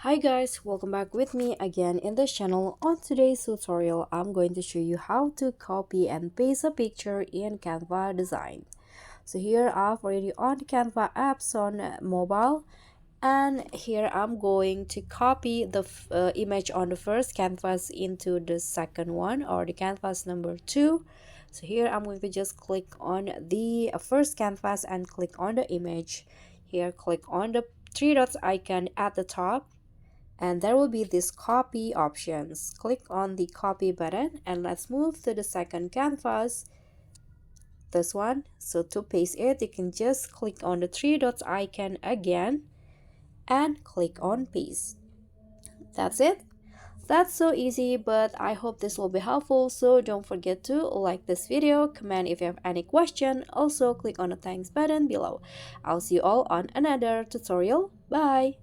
Hi guys, welcome back with me again in the channel. On today's tutorial, I'm going to show you how to copy and paste a picture in Canva design. So here I've already on Canva apps on mobile, and here I'm going to copy the image on the first canvas into the second one, or the canvas number 2. So here I'm going to just click on the first canvas and click on the image. Here click on the three dots icon at the top, and there will be this copy options. Click on the copy button and let's move to the second canvas, this one. So to paste it, you can just click on the three dots icon again and click on paste. That's it. That's so easy, but I hope this will be helpful. So don't forget to like this video, comment if you have any question. Also click on the thanks button below. I'll see you all on another tutorial. Bye.